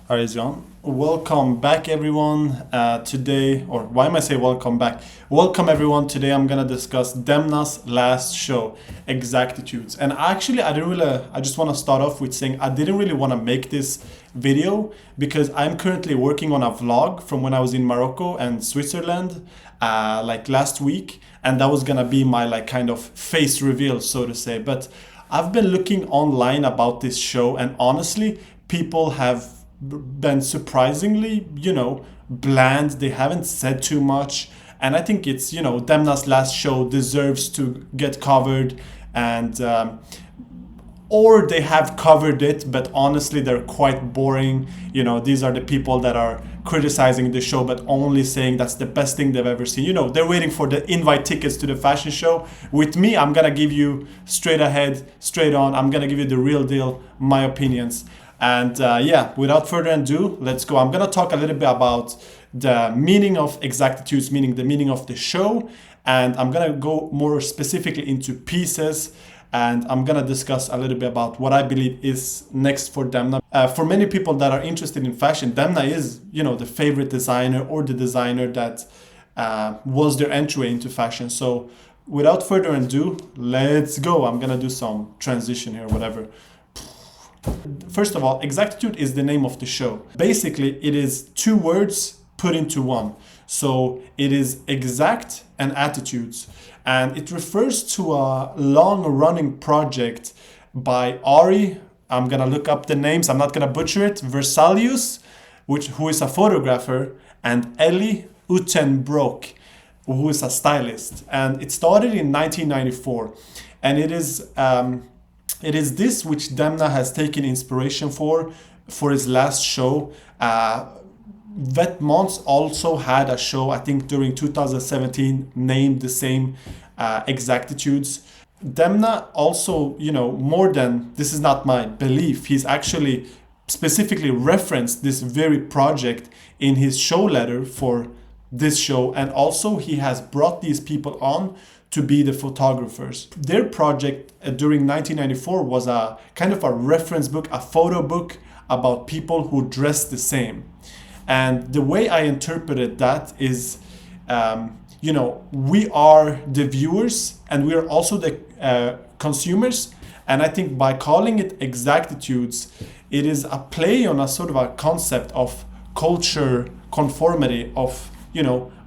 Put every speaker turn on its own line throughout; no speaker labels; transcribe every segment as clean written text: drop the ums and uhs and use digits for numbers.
All right, John. Welcome back, everyone. Today, or why am I say welcome back? Welcome, everyone. Today, I'm gonna discuss Demna's last show, Exactitudes. And actually, I didn't really. I just want to start off with saying I didn't really want to make this video because I'm currently working on a vlog from when I was in Morocco and Switzerland, like last week, and that was gonna be my like kind of face reveal, so to say. But I've been looking online about this show, and honestly, people have been surprisingly, bland. They haven't said too much. And I think it's, Demna's last show deserves to get covered. And, or they have covered it, but honestly, they're quite boring. These are the people that are criticizing the show, but only saying that's the best thing they've ever seen. They're waiting for the invite tickets to the fashion show. With me, I'm going to give you straight ahead, straight on. I'm going to give you the real deal, my opinions. And without further ado, let's go. I'm going to talk a little bit about the meaning of Exactitudes, meaning the meaning of the show. And I'm going to go more specifically into pieces. And I'm going to discuss a little bit about what I believe is next for Demna. For many people that are interested in fashion, Demna is, the favorite designer or the designer that was their entry into fashion. So without further ado, let's go. I'm going to do some transition here, whatever. First of all, Exactitude is the name of the show. Basically, it is two words put into one. So it is exact and attitudes. And it refers to a long-running project by Ari. I'm going to look up the names. I'm not going to butcher it. Versalius, who is a photographer, and Ellie Utenbroek, who is a stylist. And it started in 1994. And it is this which Demna has taken inspiration for his last show. Vetmonts also had a show, I think during 2017, named the same Exactitudes. Demna also, more than, this is not my belief, he's actually specifically referenced this very project in his show letter for this show. And also he has brought these people on to be the photographers. Their project during 1994 was a kind of a reference book, a photo book about people who dress the same. And the way I interpreted that is, we are the viewers and we are also the consumers. And I think by calling it Exactitudes, it is a play on a sort of a concept of culture conformity of,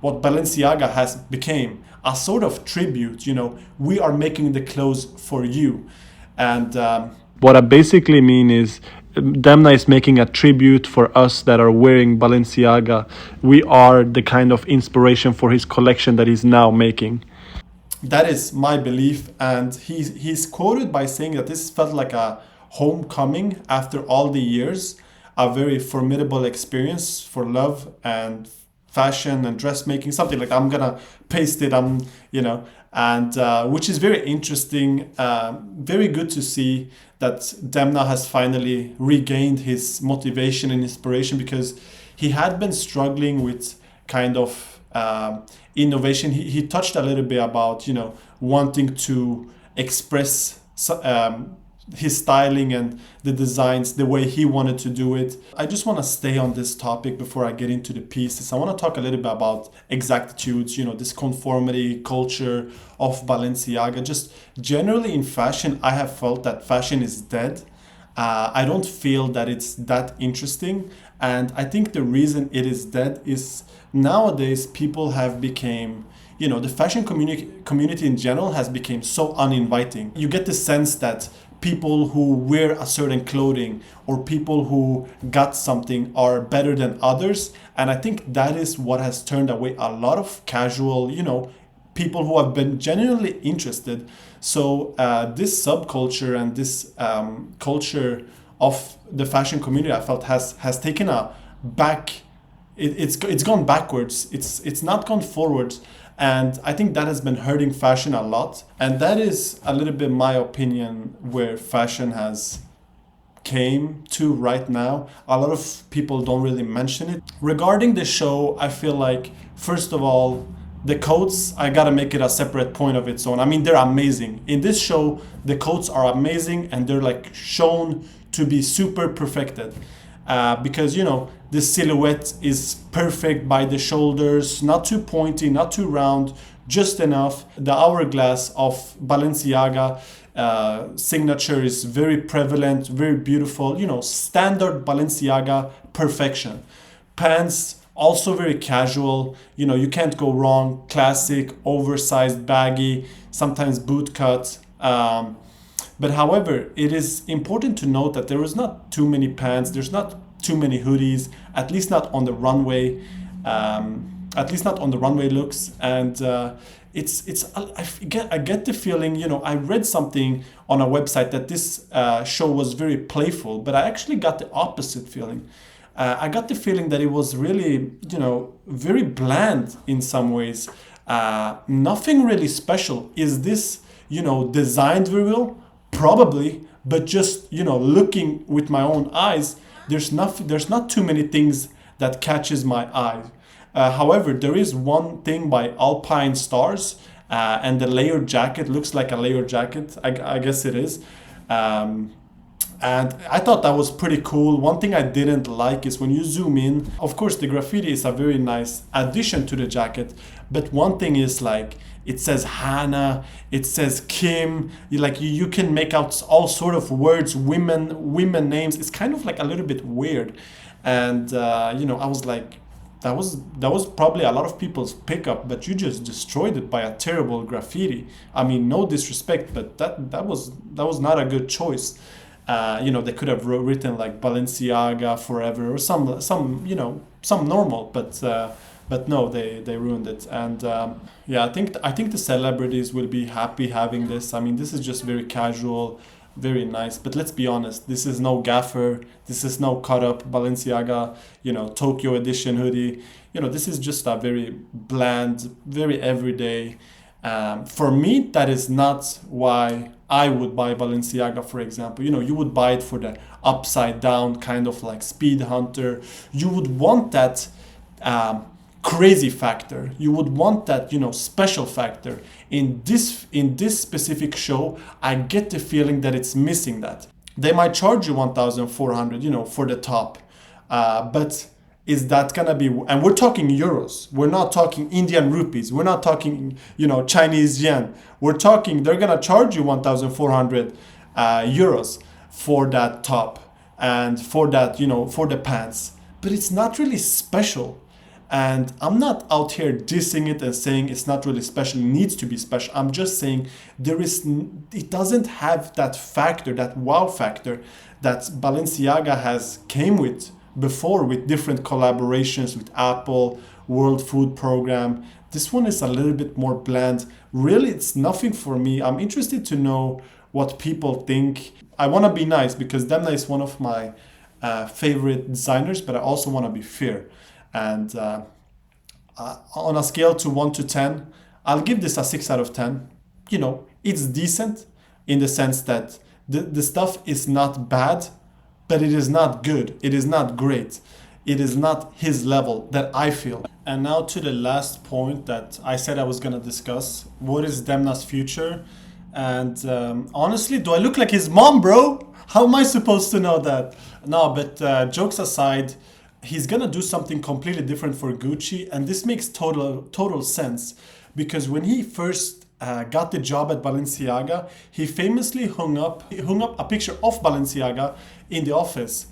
what Balenciaga has became. A sort of tribute, we are making the clothes for you. And what I basically mean is Demna is making a tribute for us that are wearing Balenciaga. We are the kind of inspiration for his collection that he's now making. That is my belief. And he's quoted by saying that this felt like a homecoming after all the years, a very formidable experience for love and fashion and dressmaking, something like that. I'm gonna paste it, and which is very interesting, very good to see that Demna has finally regained his motivation and inspiration, because he had been struggling with kind of innovation. He touched a little bit about, wanting to express his styling and the designs the way he wanted to do it. I just want to stay on this topic before I get into the pieces. I want to talk a little bit about Exactitudes, this conformity culture of Balenciaga. Just generally in fashion, I have felt that fashion is dead. I don't feel that it's that interesting. And I think the reason it is dead is nowadays people have become, the fashion community in general has become so uninviting. You get the sense that people who wear a certain clothing or people who got something are better than others. And I think that is what has turned away a lot of casual, people who have been genuinely interested. So this subculture and this culture of the fashion community, I felt has taken a back. It's gone backwards. It's not gone forwards. And I think that has been hurting fashion a lot. And that is a little bit my opinion where fashion has came to right now. A lot of people don't really mention it. Regarding the show, I feel like, first of all, the coats, I gotta make it a separate point of its own. I mean, they're amazing. In this show, the coats are amazing and they're like shown to be super perfected. because the silhouette is perfect by the shoulders, not too pointy, not too round, just enough. The hourglass of Balenciaga signature is very prevalent, very beautiful, standard Balenciaga perfection. Pants also very casual, you can't go wrong, classic, oversized, baggy, sometimes boot cut. But however, it is important to note that there is not too many pants, there's not too many hoodies, at least not on the runway, looks. And I get the feeling, I read something on a website that this show was very playful, but I actually got the opposite feeling. I got the feeling that it was really, very bland in some ways. Nothing really special. Is this, designed very well? Probably, but just, looking with my own eyes, there's not too many things that catches my eye. However, there is one thing by Alpine Stars, and the layered jacket looks like a layered jacket. I guess it is. And I thought that was pretty cool. One thing I didn't like is when you zoom in, of course, the graffiti is a very nice addition to the jacket. But one thing is like, it says Hannah, it says Kim, you can make out all sort of words, women names. It's kind of like a little bit weird. And, I was like, that was probably a lot of people's pickup, but you just destroyed it by a terrible graffiti. I mean, no disrespect, but that was not a good choice. They could have written like Balenciaga forever or some normal, but no, they ruined it. And I think the celebrities will be happy having this. I mean, this is just very casual, very nice. But let's be honest, this is no gaffer. This is no cut up Balenciaga, Tokyo edition hoodie. This is just a very bland, very everyday. For me, that is not why I would buy Balenciaga, for example. You would buy it for the upside down kind of like Speed Hunter. You would want that crazy factor. You would want that, special factor. In this specific show, I get the feeling that it's missing that. They might charge you 1,400, for the top, but is that gonna be? And we're talking euros. We're not talking Indian rupees. We're not talking, Chinese yen. We're talking they're gonna charge you 1,400 euros for that top and for that, for the pants. But it's not really special. And I'm not out here dissing it and saying it's not really special, it needs to be special. I'm just saying it doesn't have that factor, that wow factor that Balenciaga has came with before with different collaborations with Apple, World Food Program. This one is a little bit more bland. Really, it's nothing for me. I'm interested to know what people think. I want to be nice because Demna is one of my favorite designers, but I also want to be fair. And on a scale to 1 to 10, I'll give this a 6 out of 10. It's decent in the sense that the stuff is not bad, but it is not good. It is not great. It is not his level that I feel. And now to the last point that I said I was going to discuss. What is Demna's future? And honestly, do I look like his mom, bro? How am I supposed to know that? No, but jokes aside, he's gonna do something completely different for Gucci, and this makes total sense because when he first got the job at Balenciaga, he famously hung up a picture of Balenciaga in the office,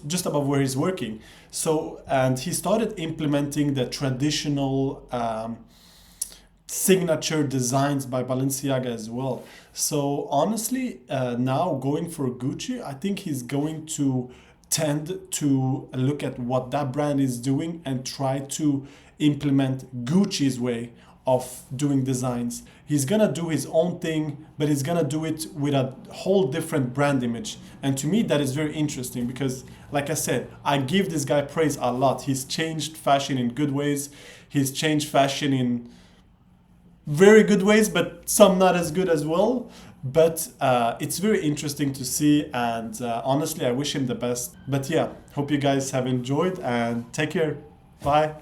just above where he's working. So, and he started implementing the traditional signature designs by Balenciaga as well. So honestly, now going for Gucci, I think he's going to tend to look at what that brand is doing and try to implement Gucci's way of doing designs. He's gonna do his own thing, but he's gonna do it with a whole different brand image. And to me, that is very interesting because, like I said, I give this guy praise a lot. He's changed fashion in good ways. He's changed fashion in very good ways, but some not as good as well. But it's very interesting to see, and honestly, I wish him the best. But yeah, hope you guys have enjoyed and take care. Bye.